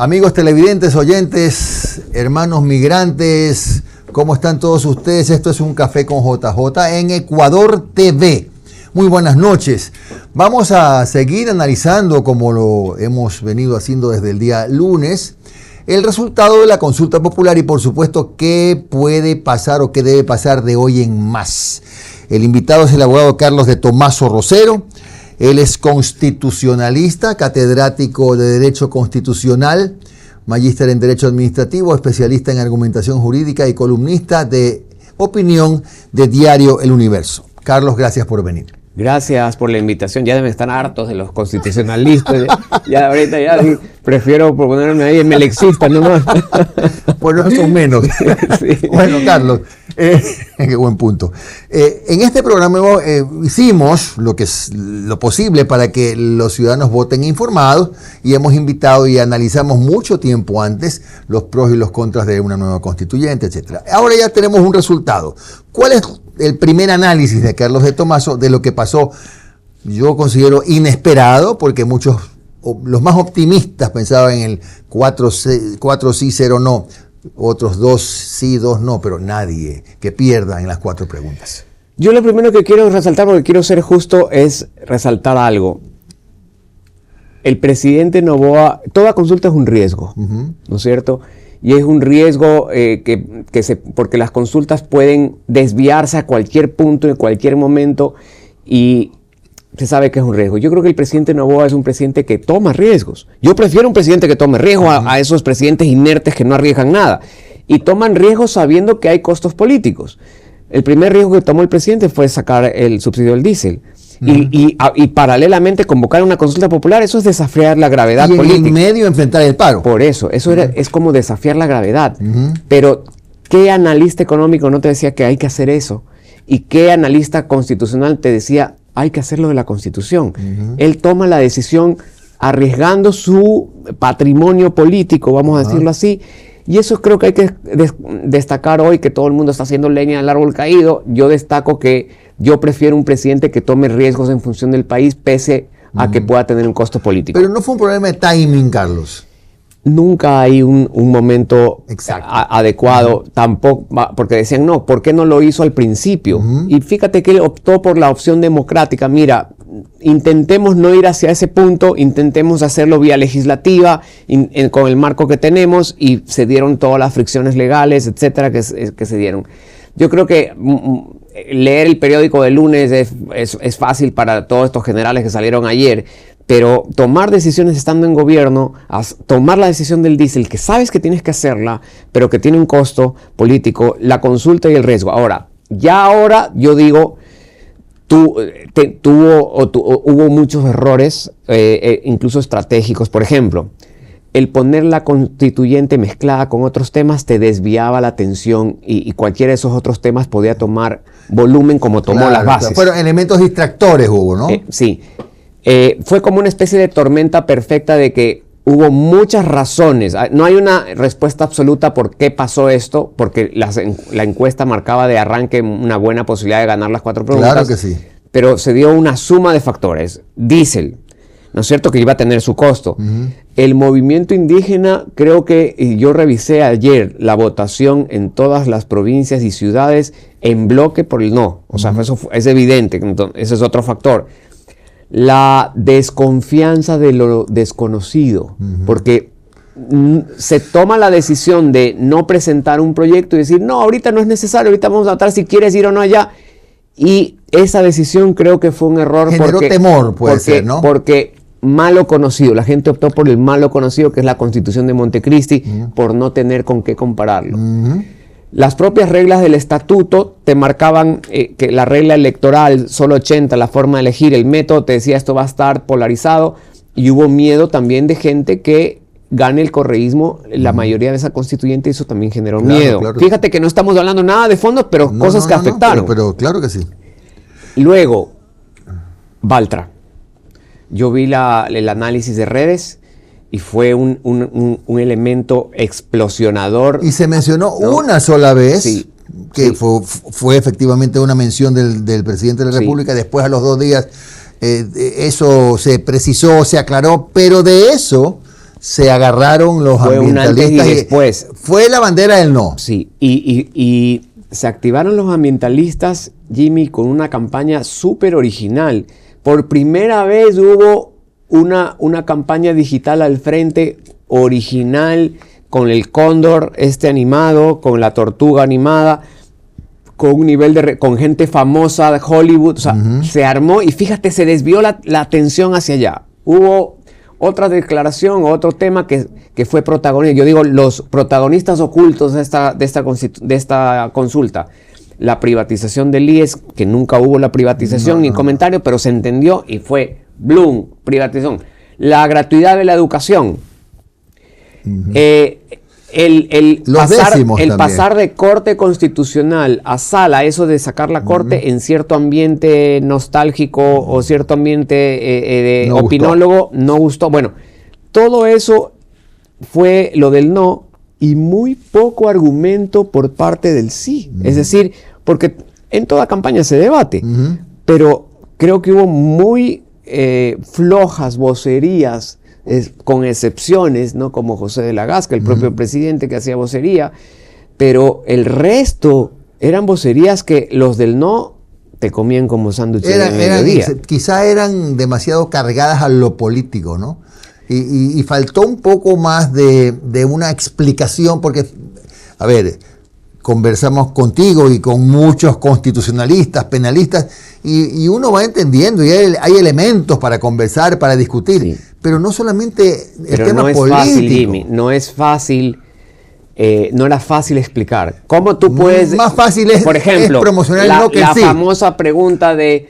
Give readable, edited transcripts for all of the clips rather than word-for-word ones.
Amigos televidentes, oyentes, hermanos migrantes, ¿cómo están todos ustedes? Esto es Un Café con JJ en Ecuador TV. Muy buenas noches. Vamos a seguir analizando, como lo hemos venido haciendo desde el día lunes, el resultado de la consulta popular y, por supuesto, qué puede pasar o qué debe pasar de hoy en más. El invitado es el abogado Carlos de Tomaso Rosero. Él es constitucionalista, catedrático de Derecho Constitucional, magíster en Derecho Administrativo, especialista en argumentación jurídica y columnista de opinión de Diario El Universo. Carlos, gracias por venir. Gracias por la invitación. Ya me están hartos de los constitucionalistas. Ya ahorita ya prefiero ponerme ahí en melexista nomás. Bueno, eso es menos. Sí. Bueno, Carlos, qué buen punto. En este programa hicimos lo posible para que los ciudadanos voten informados y hemos invitado y analizamos mucho tiempo antes los pros y los contras de una nueva constituyente, etcétera. Ahora ya tenemos un resultado. ¿Cuál es el primer análisis de Carlos de Tomaso de lo que pasó? Yo considero inesperado, porque muchos, los más optimistas, pensaban en el 4 sí, 0 no, otros 2 sí, 2 no, pero nadie que pierda en las 4 preguntas. Yo lo primero que quiero resaltar, porque quiero ser justo, es resaltar algo. El presidente Noboa, toda consulta es un riesgo, ¿no es cierto? Y es un riesgo porque las consultas pueden desviarse a cualquier punto, en cualquier momento, y se sabe que es un riesgo. Yo creo que el presidente Noboa es un presidente que toma riesgos. Yo prefiero un presidente que tome riesgos a esos presidentes inertes que no arriesgan nada. Y toman riesgos sabiendo que hay costos políticos. El primer riesgo que tomó el presidente fue sacar el subsidio del diésel. Y paralelamente convocar una consulta popular, eso es desafiar la gravedad política. Y en medio enfrentar el paro. Por eso es como desafiar la gravedad. Pero ¿qué analista económico no te decía que hay que hacer eso? ¿Y qué analista constitucional te decía hay que hacer lo de la Constitución? Él toma la decisión arriesgando su patrimonio político, vamos a decirlo así. Y eso creo que hay que destacar hoy, que todo el mundo está haciendo leña del árbol caído. Yo destaco que yo prefiero un presidente que tome riesgos en función del país, pese a que pueda tener un costo político. Pero no fue un problema de timing, Carlos. Nunca hay un momento adecuado, tampoco, porque decían, no, ¿por qué no lo hizo al principio? Y fíjate que él optó por la opción democrática. Mira, intentemos no ir hacia ese punto, intentemos hacerlo vía legislativa, con el marco que tenemos, y se dieron todas las fricciones legales, etcétera, que se dieron. Yo creo que leer el periódico de lunes es fácil para todos estos generales que salieron ayer, pero tomar decisiones estando en gobierno, tomar la decisión del diésel, que sabes que tienes que hacerla, pero que tiene un costo político, la consulta y el riesgo. Ahora yo digo, hubo muchos errores, incluso estratégicos. Por ejemplo, el poner la constituyente mezclada con otros temas te desviaba la atención y cualquiera de esos otros temas podía tomar volumen como tomó las bases. Fueron elementos distractores, hubo, ¿no? Sí. Fue como una especie de tormenta perfecta de que hubo muchas razones. No hay una respuesta absoluta por qué pasó esto, porque la encuesta marcaba de arranque una buena posibilidad de ganar las 4 preguntas. Claro que sí. Pero se dio una suma de factores. Diésel, ¿no es cierto?, que iba a tener su costo. El movimiento indígena, creo que yo revisé ayer la votación en todas las provincias y ciudades en bloque por el no. O sea, eso es evidente. Entonces, ese es otro factor. La desconfianza de lo desconocido, porque se toma la decisión de no presentar un proyecto y decir, no, ahorita no es necesario, ahorita vamos a votar si quieres ir o no allá. Y esa decisión creo que fue un error. Generó temor, puede ser, ¿no? Porque malo conocido, la gente optó por el malo conocido, que es la Constitución de Montecristi, por no tener con qué compararlo. Las propias reglas del estatuto te marcaban que la regla electoral, solo 80, la forma de elegir, el método, te decía esto va a estar polarizado, y hubo miedo también de gente que gane el correísmo, la mayoría de esa constituyente, eso también generó miedo. Claro. Fíjate que no estamos hablando nada de fondos, pero cosas que afectaron. Pero claro que sí. Luego, Baltra. Yo vi el análisis de redes y fue un elemento explosionador. Y se mencionó, ¿no?, una sola vez, que fue efectivamente una mención del presidente de la República. Después, a los 2 días, eso se precisó, se aclaró, pero de eso se agarraron los fue ambientalistas. Un antes y después. Fue la bandera del no. Sí, y se activaron los ambientalistas, Jimmy, con una campaña súper original. Por primera vez hubo una campaña digital al frente, original, con el cóndor animado, con la tortuga animada, con un nivel con gente famosa de Hollywood. O sea, se armó y fíjate, se desvió la atención hacia allá. Hubo otra declaración, otro tema que fue protagonista. Yo digo, los protagonistas ocultos de esta consulta. La privatización del IES, que nunca hubo la privatización ni comentario, pero se entendió y fue Bloom, privatización. La gratuidad de la educación. El pasar de corte constitucional a sala, eso de sacar la corte en cierto ambiente nostálgico o cierto ambiente de opinólogo, no gustó. Bueno, todo eso fue lo del no y muy poco argumento por parte del sí. Es decir, porque en toda campaña se debate, pero creo que hubo muy flojas vocerías, con excepciones, ¿no? Como José de la Gasca, el propio presidente que hacía vocería, pero el resto eran vocerías que los del no te comían como sándwiches de mediodía. Quizá eran demasiado cargadas a lo político, ¿no? Y faltó un poco más de una explicación, porque, a ver, conversamos contigo y con muchos constitucionalistas, penalistas, y uno va entendiendo, y hay elementos para conversar, para discutir, sí. Pero no solamente el tema político. Pero no es fácil, Jimmy, no es fácil, no era fácil explicar. ¿Cómo tú puedes...? Más fácil es, por ejemplo, es promocionar la sí. famosa pregunta de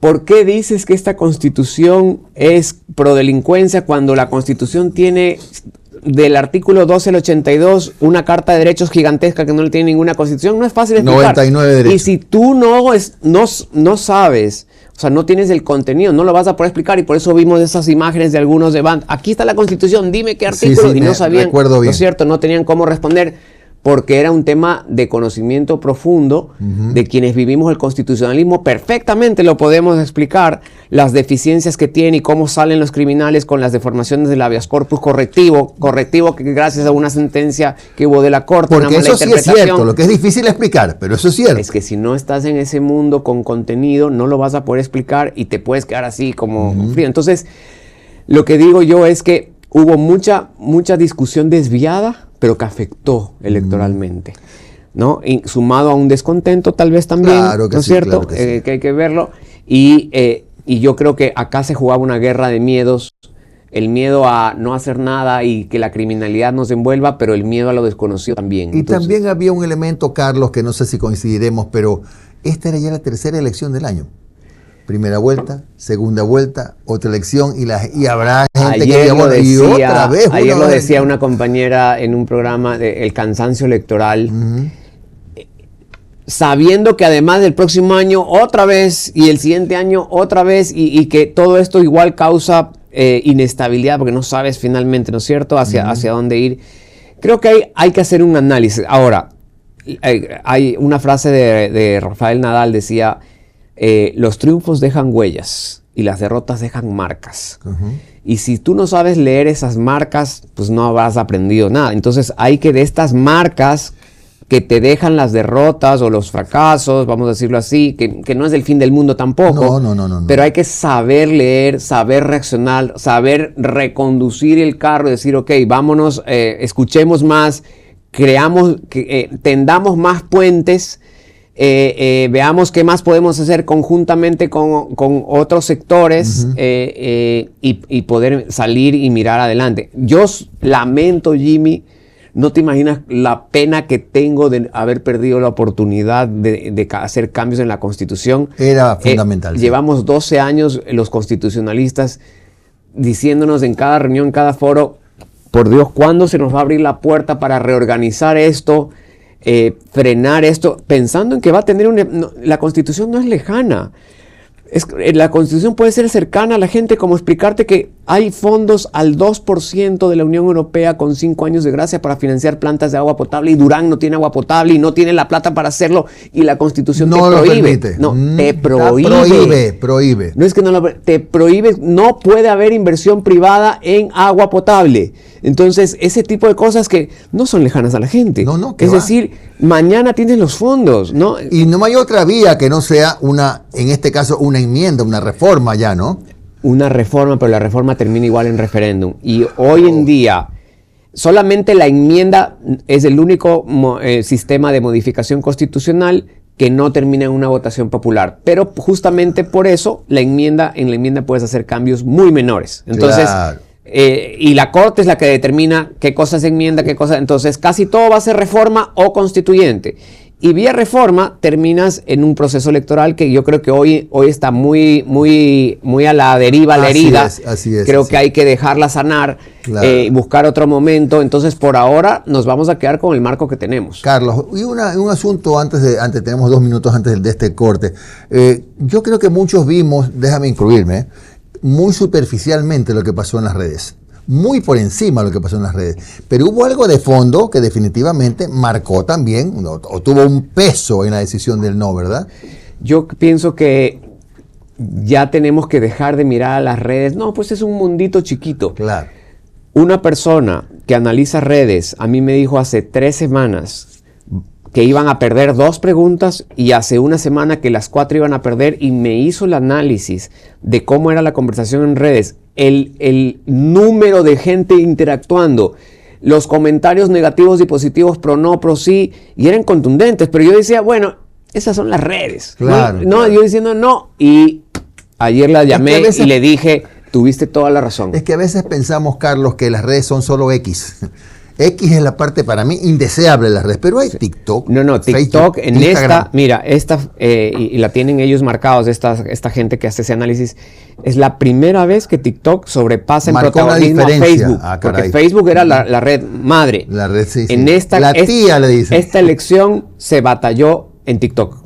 ¿por qué dices que esta Constitución es prodelincuencia cuando la Constitución tiene del artículo 12 al 82 una carta de derechos gigantesca que no le tiene ninguna Constitución? No es fácil explicar. 99 derechos. Y si tú no sabes, o sea, no tienes el contenido, no lo vas a poder explicar, y por eso vimos esas imágenes de algunos de band. Aquí está la Constitución, dime qué artículo, y no sabían, ¿no es cierto? No tenían cómo responder, porque era un tema de conocimiento profundo de quienes vivimos el constitucionalismo. Perfectamente lo podemos explicar, las deficiencias que tiene y cómo salen los criminales con las deformaciones del habeas corpus correctivo que gracias a una sentencia que hubo de la Corte, porque eso sí es cierto, lo que es difícil explicar, pero eso es cierto. Es que si no estás en ese mundo con contenido, no lo vas a poder explicar y te puedes quedar así como frío. Entonces, lo que digo yo es que hubo mucha discusión desviada, pero que afectó electoralmente, ¿no? Y sumado a un descontento tal vez también, claro que ¿no es sí, cierto? Claro que sí. Que hay que verlo. Y yo creo que acá se jugaba una guerra de miedos, el miedo a no hacer nada y que la criminalidad nos envuelva, pero el miedo a lo desconocido también. Y entonces, también había un elemento, Carlos, que no sé si coincidiremos, pero esta era ya la tercera elección del año. Primera vuelta, segunda vuelta, otra elección, y habrá gente que diga, bueno, y otra vez. Ayer lo decía una compañera en un programa de El Cansancio Electoral, sabiendo que además del próximo año otra vez, y el siguiente año otra vez, y que todo esto igual causa inestabilidad, porque no sabes finalmente, ¿no es cierto?, hacia dónde ir. Creo que hay que hacer un análisis. Ahora, hay una frase de Rafael Nadal, decía... los triunfos dejan huellas y las derrotas dejan marcas. Y si tú no sabes leer esas marcas, pues no habrás aprendido nada. Entonces hay que de estas marcas que te dejan las derrotas o los fracasos, vamos a decirlo así, que no es el fin del mundo tampoco. No. Pero hay que saber leer, saber reaccionar, saber reconducir el carro y decir, ok, vámonos, escuchemos más, tendamos más puentes. Veamos qué más podemos hacer conjuntamente con otros sectores y poder salir y mirar adelante. Yo lamento, Jimmy, no te imaginas la pena que tengo de haber perdido la oportunidad de hacer cambios en la Constitución. Era fundamental. Llevamos 12 años los constitucionalistas diciéndonos en cada reunión, en cada foro, por Dios, ¿cuándo se nos va a abrir la puerta para reorganizar esto? Frenar esto, pensando en que va a tener la Constitución no es lejana. La Constitución puede ser cercana a la gente, como explicarte que Hay fondos al 2% de la Unión Europea con 5 años de gracia para financiar plantas de agua potable y Durán no tiene agua potable y no tiene la plata para hacerlo y la Constitución no te prohíbe. Permite. No, te prohíbe. Prohíbe. No es que te prohíbe, no puede haber inversión privada en agua potable. Entonces, ese tipo de cosas que no son lejanas a la gente. No, es decir, mañana tienes los fondos, ¿no? Y no hay otra vía que no sea en este caso, una enmienda, una reforma ya, ¿no? Una reforma, pero la reforma termina igual en referéndum. Y hoy en día, solamente la enmienda es el único sistema de modificación constitucional que no termina en una votación popular. Pero justamente por eso, en la enmienda puedes hacer cambios muy menores. Entonces, claro. Y la Corte es la que determina qué cosas enmienda, qué cosas. Entonces, casi todo va a ser reforma o constituyente. Y vía reforma terminas en un proceso electoral que yo creo que hoy está muy a la deriva, la herida. Así es. Creo que hay que dejarla sanar, claro. Buscar otro momento. Entonces, por ahora nos vamos a quedar con el marco que tenemos. Carlos, y un asunto antes, tenemos 2 minutos antes de este corte. Yo creo que muchos vimos, déjame incluirme, muy superficialmente lo que pasó en las redes. Muy por encima de lo que pasó en las redes. Pero hubo algo de fondo que definitivamente marcó también, o tuvo un peso en la decisión del no, ¿verdad? Yo pienso que ya tenemos que dejar de mirar a las redes. No, pues es un mundito chiquito. Claro. Una persona que analiza redes, a mí me dijo hace 3 semanas que iban a perder 2 preguntas y hace 1 semana que las 4 iban a perder y me hizo el análisis de cómo era la conversación en redes, el número de gente interactuando, los comentarios negativos y positivos pro no, pro sí, y eran contundentes, pero yo decía, bueno, esas son las redes. Claro, no, claro. Yo diciendo no, y ayer la llamé y le dije, tuviste toda la razón. Es que a veces pensamos, Carlos, que las redes son solo X. X es la parte para mí indeseable de las redes, pero hay TikTok. No, TikTok, Facebook, en Instagram. y la tienen ellos marcados, esta gente que hace ese análisis, es la primera vez que TikTok sobrepasa en Marcó protagonismo a una diferencia. Facebook, porque Caray. Facebook era la red madre. La red, sí. En la tía le dicen. Esta elección se batalló en TikTok.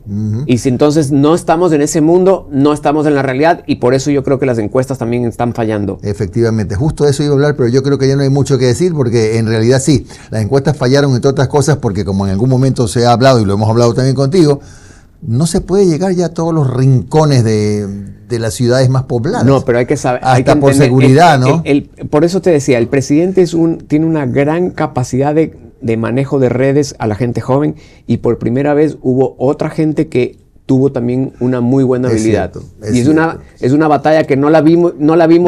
Y si entonces no estamos en ese mundo, no estamos en la realidad, y por eso yo creo que las encuestas también están fallando. Efectivamente, justo de eso iba a hablar, pero yo creo que ya no hay mucho que decir, porque en realidad sí, las encuestas fallaron, entre otras cosas, porque como en algún momento se ha hablado, y lo hemos hablado también contigo, no se puede llegar ya a todos los rincones de las ciudades más pobladas. No, pero hay que saber. Hasta hay que por entender, seguridad, ¿no? Por eso te decía, el presidente tiene una gran capacidad de manejo de redes a la gente joven, y por primera vez hubo otra gente que tuvo también una muy buena habilidad. Es una batalla que no la vimos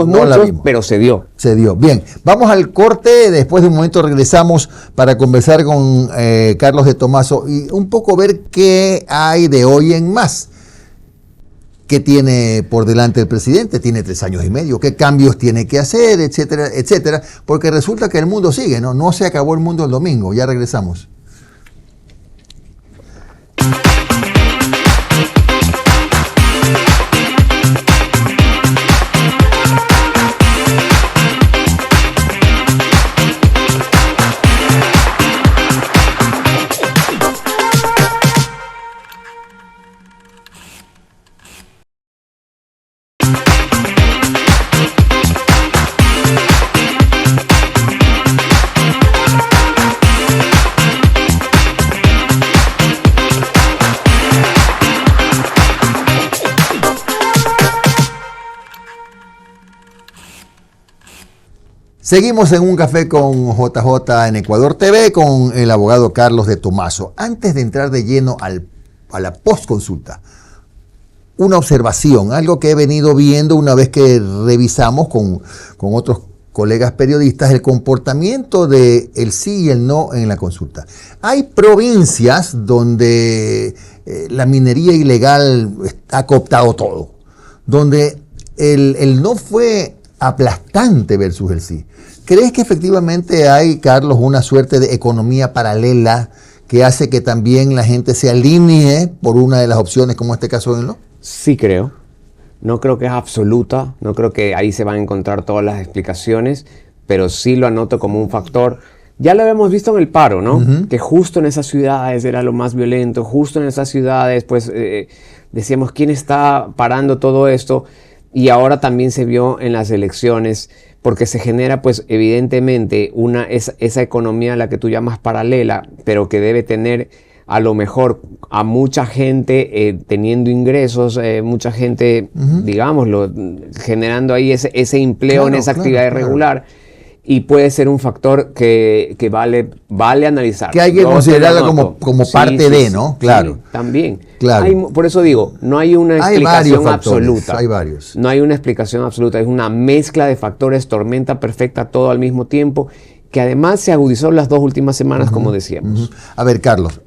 muchos, pero se dio. Se dio. Bien, vamos al corte, después de un momento regresamos para conversar con Carlos de Tomaso y un poco ver qué hay de hoy en más. ¿Qué tiene por delante el presidente? Tiene 3 años y medio. ¿Qué cambios tiene que hacer? Etcétera, etcétera. Porque resulta que el mundo sigue, ¿no? No se acabó el mundo el domingo. Ya regresamos. Seguimos en un café con JJ en Ecuador TV con el abogado Carlos de Tomaso. Antes de entrar de lleno a la postconsulta, una observación, algo que he venido viendo una vez que revisamos con otros colegas periodistas, el comportamiento de el sí y el no en la consulta. Hay provincias donde la minería ilegal ha cooptado todo, donde el no fue aplastante versus el sí. ¿Crees que efectivamente hay, Carlos, una suerte de economía paralela que hace que también la gente se alinee por una de las opciones, como este caso del no? Sí creo. No creo que es absoluta, no creo que ahí se van a encontrar todas las explicaciones, pero sí lo anoto como un factor. Ya lo habíamos visto en el paro, ¿no? Uh-huh. Que justo en esas ciudades era lo más violento, justo en esas ciudades, pues decíamos, ¿quién está parando todo esto? y ahora también se vio en las elecciones, porque se genera pues evidentemente esa economía a la que tú llamas paralela, pero que debe tener a lo mejor a mucha gente teniendo ingresos, mucha gente, digámoslo, generando ahí ese empleo en esa actividad irregular. Y puede ser un factor que vale analizar. Que hay que considerarlo como parte de, ¿no? Claro. Sí, también. Claro. Por eso digo, no hay una explicación absoluta. Hay varios. No hay una explicación absoluta. Es una mezcla de factores, tormenta perfecta, todo al mismo tiempo, que además se agudizó las 2 últimas semanas, como decíamos. A ver, Carlos,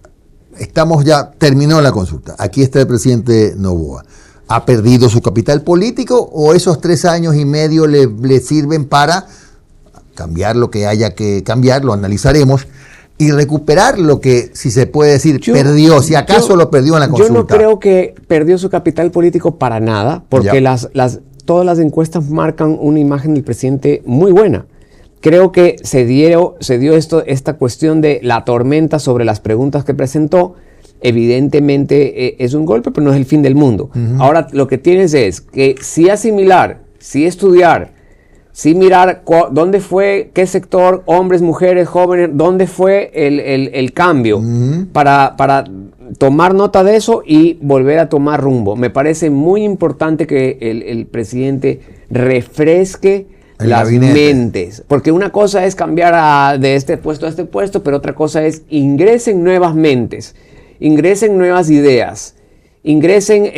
terminó la consulta. Aquí está el presidente Noboa. ¿Ha perdido su capital político o esos 3 años y medio le sirven para cambiar lo que haya que cambiar, lo analizaremos, y recuperar lo que, si se puede decir, perdió, si acaso lo perdió en la consulta? Yo no creo que perdió su capital político para nada, porque todas las encuestas marcan una imagen del presidente muy buena. Creo que se dio esta cuestión de la tormenta sobre las preguntas que presentó. Evidentemente es un golpe, pero no es el fin del mundo. Ahora, lo que tienes es que sí asimilar, sí estudiar, sí mirar dónde fue, qué sector, hombres, mujeres, jóvenes, dónde fue el cambio para tomar nota de eso y volver a tomar rumbo. Me parece muy importante que el presidente refresque las mentes, porque una cosa es cambiar de este puesto a este puesto, pero otra cosa es ingresen nuevas mentes, ingresen nuevas ideas, ingresen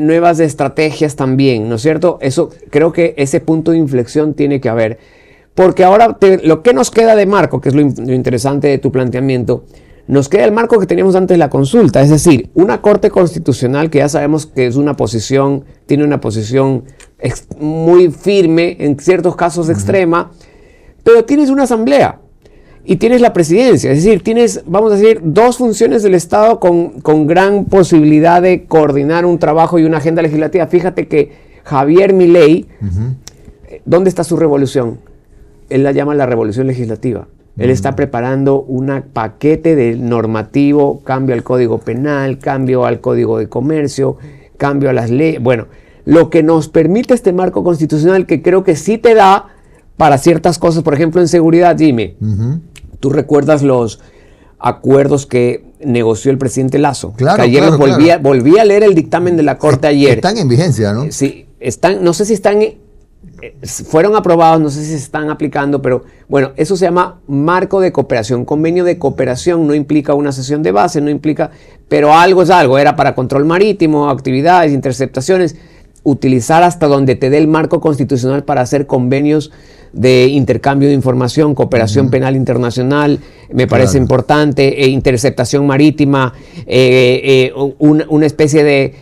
nuevas estrategias también, ¿no es cierto? Eso, creo que ese punto de inflexión tiene que haber, porque ahora lo que nos queda de marco, que es lo interesante de tu planteamiento, nos queda el marco que teníamos antes de la consulta, es decir, una Corte Constitucional que ya sabemos que es tiene una posición muy firme, en ciertos casos extrema, pero tienes una asamblea y tienes la presidencia, es decir, tienes, vamos a decir, 2 funciones del Estado con gran posibilidad de coordinar un trabajo y una agenda legislativa. Fíjate que Javier Milei, ¿dónde está su revolución? Él la llama la revolución legislativa. Él está preparando un paquete de normativo, cambio al Código Penal, cambio al Código de Comercio, cambio a las leyes. Bueno, lo que nos permite este marco constitucional, que creo que sí te da para ciertas cosas, por ejemplo, en seguridad, dime, ¿tú recuerdas los acuerdos que negoció el presidente Lasso? Claro, que ayer volví a leer el dictamen de la Corte ayer. Están en vigencia, ¿no? Sí, no sé si fueron aprobados, no sé si se están aplicando, pero bueno, eso se llama marco de cooperación. Convenio de cooperación no implica una sesión de base, no implica, pero algo es algo, era para control marítimo, actividades, interceptaciones, utilizar hasta donde te dé el marco constitucional para hacer convenios de intercambio de información, cooperación penal internacional, me parece importante, interceptación marítima, una especie de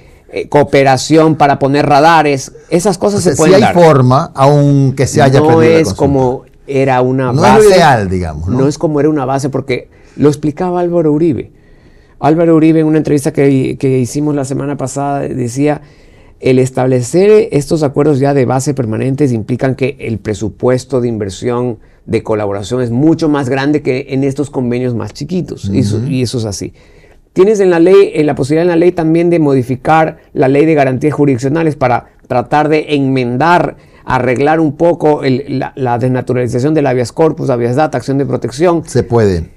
cooperación para poner radares, esas cosas se pueden dar. Si hay forma, aunque se haya perdido la consulta. No es como era una base. No es lo ideal, digamos. No es como era una base, porque lo explicaba Álvaro Uribe. Álvaro Uribe, en una entrevista que hicimos la semana pasada, decía: el establecer estos acuerdos ya de base permanentes implican que el presupuesto de inversión de colaboración es mucho más grande que en estos convenios más chiquitos. Y eso es así. Tienes en la ley, la posibilidad en la ley también de modificar la ley de garantías jurisdiccionales para tratar de enmendar, arreglar un poco la desnaturalización del habeas corpus, habeas data, acción de protección. Se puede.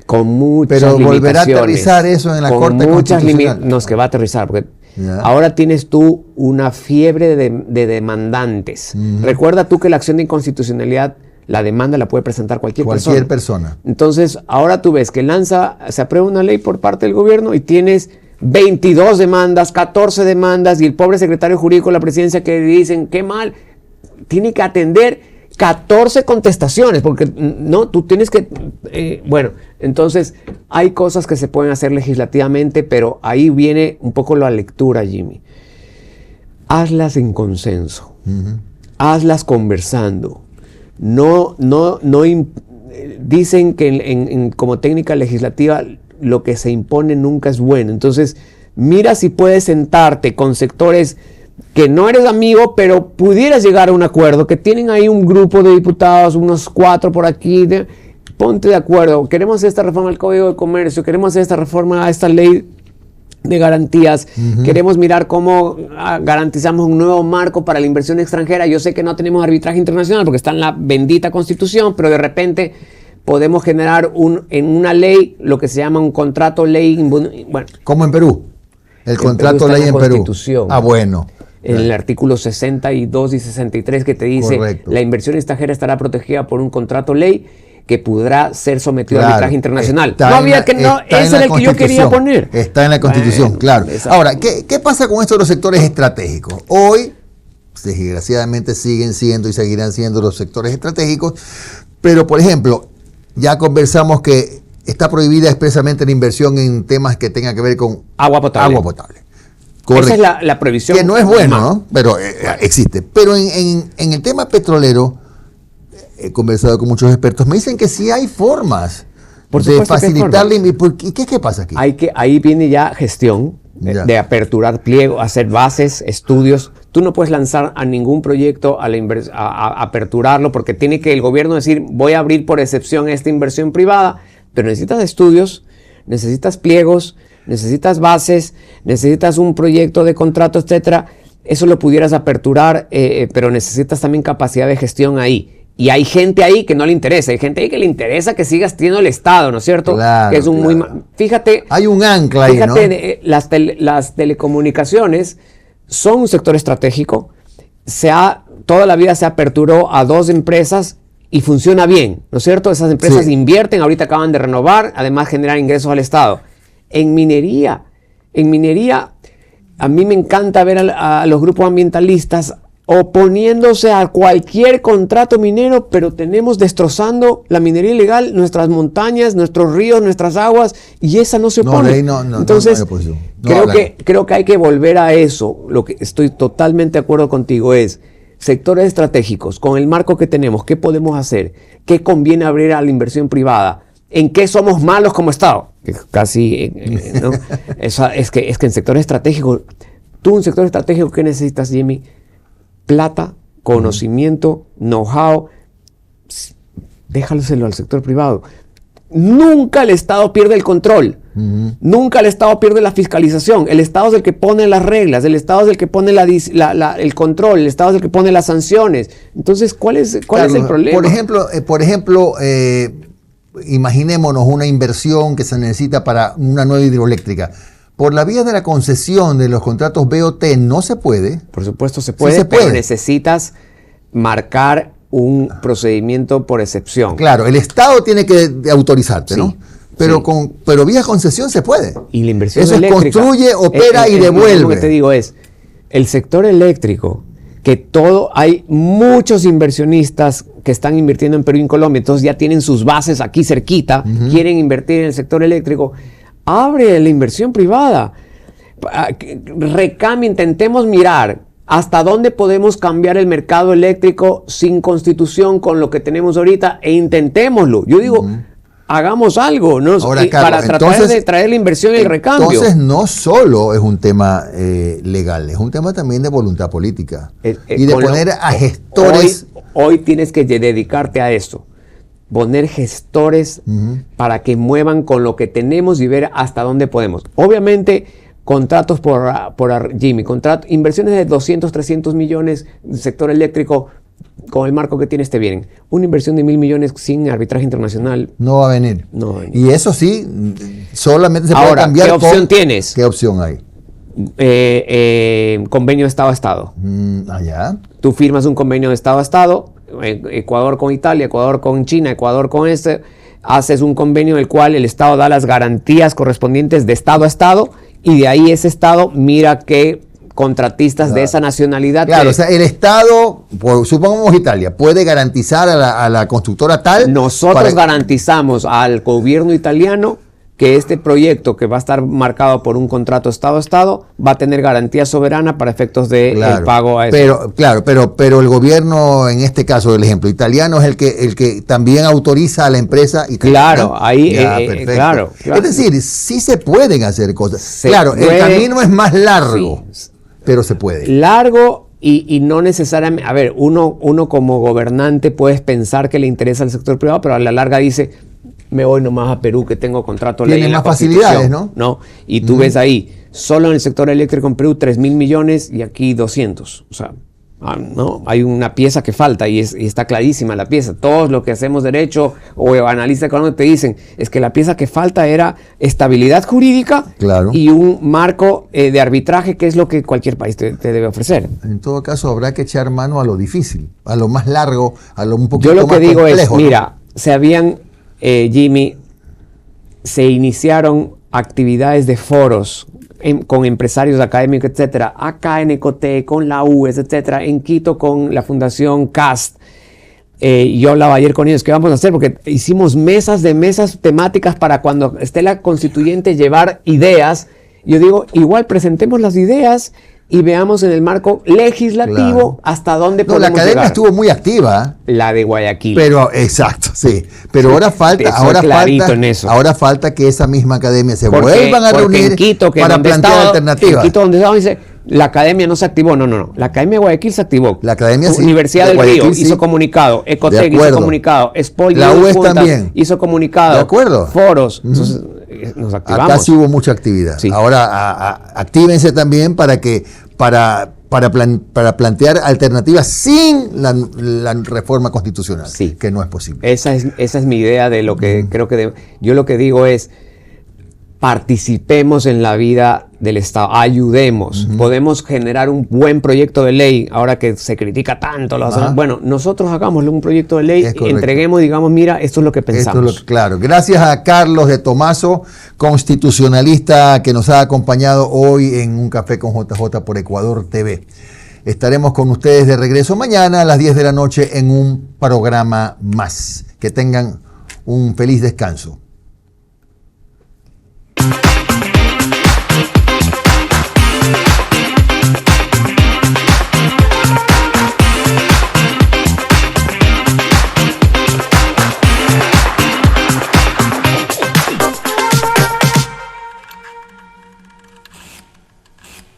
Con muchas limitaciones. Pero volverá a aterrizar eso en la Corte Constitucional. No, es que va a aterrizar, porque ahora tienes tú una fiebre de demandantes. Recuerda tú que la acción de inconstitucionalidad, la demanda la puede presentar cualquier persona. Entonces, ahora tú ves que se aprueba una ley por parte del gobierno y tienes 22 demandas, 14 demandas, y el pobre secretario jurídico de la presidencia que dicen, qué mal, tiene que atender 14 contestaciones, porque no, tú tienes que, bueno, entonces hay cosas que se pueden hacer legislativamente, pero ahí viene un poco la lectura, Jimmy. Hazlas en consenso, hazlas conversando. Dicen que como técnica legislativa lo que se impone nunca es bueno. Entonces, mira si puedes sentarte con sectores que no eres amigo, pero pudieras llegar a un acuerdo, que tienen ahí un grupo de diputados, unos 4 por aquí, ponte de acuerdo, queremos esta reforma al Código de Comercio, queremos esta reforma a esta ley de garantías. Queremos mirar cómo garantizamos un nuevo marco para la inversión extranjera. Yo sé que no tenemos arbitraje internacional porque está en la bendita Constitución, pero de repente podemos generar en una ley lo que se llama un contrato ley. Bueno, como en Perú. El contrato ley en Perú. Ah, bueno. En el artículo 62 y 63 que te dice: correcto, la inversión extranjera estará protegida por un contrato ley que podrá ser sometido a arbitraje internacional. No había que, no, ese era el que yo quería poner. Está en la Constitución, claro. Ahora, ¿qué pasa con esto de los sectores estratégicos? Hoy, desgraciadamente, siguen siendo y seguirán siendo los sectores estratégicos, pero, por ejemplo, ya conversamos que está prohibida expresamente la inversión en temas que tengan que ver con agua potable. Agua potable. Correcto. Esa es la prohibición. Que no es bueno, ¿no? Pero existe. Pero en el tema petrolero, he conversado con muchos expertos, me dicen que sí hay formas de facilitarle. ¿Qué pasa aquí? Ahí viene ya gestión de aperturar pliego, hacer bases, estudios. Tú no puedes lanzar a ningún proyecto a aperturarlo porque tiene que el gobierno decir: voy a abrir por excepción esta inversión privada, pero necesitas estudios, necesitas pliegos, necesitas bases, necesitas un proyecto de contrato, etcétera. Eso lo pudieras aperturar, pero necesitas también capacidad de gestión ahí. Y hay gente ahí que no le interesa, hay gente ahí que le interesa que sigas teniendo el Estado, ¿no es cierto? Claro, que es un fíjate, hay un ancla ahí, ¿no? Fíjate, las telecomunicaciones son un sector estratégico. Toda la vida se aperturó a 2 empresas y funciona bien, ¿no es cierto? Esas empresas invierten, ahorita acaban de renovar, además generan ingresos al Estado. En minería, a mí me encanta ver a los grupos ambientalistas oponiéndose a cualquier contrato minero, pero tenemos destrozando la minería ilegal, nuestras montañas, nuestros ríos, nuestras aguas, y esa no se opone. Entonces, creo que hay que volver a eso. Lo que estoy totalmente de acuerdo contigo es sectores estratégicos, con el marco que tenemos, ¿qué podemos hacer? ¿Qué conviene abrir a la inversión privada? ¿En qué somos malos como Estado? Casi, ¿no? es que en sectores estratégicos, un sector estratégico, ¿qué necesitas, Jimmy? Plata, conocimiento, know-how. Déjaloselo al sector privado. Nunca el Estado pierde el control. Nunca el Estado pierde la fiscalización. El Estado es el que pone las reglas. El Estado es el que pone el control. El Estado es el que pone las sanciones. Entonces, ¿cuál es el problema? Por ejemplo, imaginémonos una inversión que se necesita para una nueva hidroeléctrica. Por la vía de la concesión de los contratos BOT no se puede. Por supuesto se puede, pero necesitas marcar un procedimiento por excepción. Claro, el Estado tiene que autorizarte, ¿no? Pero vía concesión se puede. Y la inversión eso eléctrica, construye, opera y devuelve. Lo que te digo es, el sector eléctrico, hay muchos inversionistas que están invirtiendo en Perú y en Colombia, entonces ya tienen sus bases aquí cerquita, quieren invertir en el sector eléctrico. Abre la inversión privada. Intentemos mirar hasta dónde podemos cambiar el mercado eléctrico sin constitución con lo que tenemos ahorita e intentémoslo. Yo digo, hagamos algo, ¿no? Ahora, Carlos, para tratar de traer la inversión y el recambio. Entonces no solo es un tema legal, es un tema también de voluntad política y de poner a gestores. Hoy tienes que dedicarte a esto. Poner gestores para que muevan con lo que tenemos y ver hasta dónde podemos. Obviamente, contratos inversiones de 200, 300 millones del sector eléctrico, con el marco que tienes te vienen. Una inversión de 1.000 millones sin arbitraje internacional no va a venir. Y eso sí, solamente se puede cambiar. ¿Qué opción tienes? ¿Qué opción hay? Convenio de Estado a Estado. Allá. Tú firmas un convenio de Estado a Estado, Ecuador con Italia, Ecuador con China, Ecuador con haces un convenio en el cual el Estado da las garantías correspondientes de Estado a Estado y de ahí ese Estado mira qué contratistas de esa nacionalidad. Claro, o sea, el Estado, supongamos Italia, puede garantizar a la constructora tal. Nosotros garantizamos al gobierno italiano que este proyecto, que va a estar marcado por un contrato Estado a Estado, va a tener garantía soberana para efectos de el pago a eso. Pero el gobierno, en este caso, el ejemplo italiano, es el que también autoriza a la empresa italiana. Claro, ahí, claro. Es decir, sí se pueden hacer cosas. El camino es más largo, pero se puede. Largo y no necesariamente. A ver, uno como gobernante puedes pensar que le interesa al sector privado, pero a la larga dice, me voy nomás a Perú que tengo contrato Tiene ley en más la facilidades, Constitución, ¿no? Y tú ves ahí, solo en el sector eléctrico en Perú 3.000 millones y aquí 200. O sea, ¿no? Hay una pieza que falta y está clarísima la pieza. Todos los que hacemos derecho o analistas económicos te dicen es que la pieza que falta era estabilidad jurídica y un marco de arbitraje, que es lo que cualquier país te debe ofrecer. En todo caso, habrá que echar mano a lo difícil, a lo más largo, a lo un poquito más complejo. Yo lo que digo es, ¿no? mira, Jimmy, se iniciaron actividades de foros con empresarios académicos, etcétera, acá en Ecotec, con la UES, etcétera, en Quito con la Fundación CAST. Yo hablaba ayer con ellos, ¿qué vamos a hacer? Porque hicimos mesas temáticas para cuando esté la constituyente llevar ideas. Yo digo, igual presentemos las ideas y veamos en el marco legislativo hasta dónde podemos llegar. La academia estuvo muy activa. La de Guayaquil. Pero, exacto, sí. Pero sí, ahora falta que esa misma academia se vuelvan a reunir en Quito, para plantear alternativas. En Quito, donde estaba, dice, la academia no se activó. No. La academia de Guayaquil se activó. La academia sí. Universidad del Río hizo comunicado. Ecotec hizo comunicado. Spoil la UES también hizo comunicado. De acuerdo. Foros. Entonces, nos activamos. Acá sí hubo mucha actividad. Sí. Ahora actívense también para plantear alternativas sin la reforma constitucional, que no es posible. Esa es mi idea de lo que creo que yo lo que digo es participemos en la vida del Estado, ayudemos, podemos generar un buen proyecto de ley, ahora que se critica tanto, bueno, nosotros hagámosle un proyecto de ley, entreguemos y digamos, mira, esto es lo que pensamos. Claro, gracias a Carlos de Tomaso, constitucionalista que nos ha acompañado hoy en Un Café con JJ por Ecuador TV. Estaremos con ustedes de regreso mañana a las 10 de la noche en un programa más. Que tengan un feliz descanso.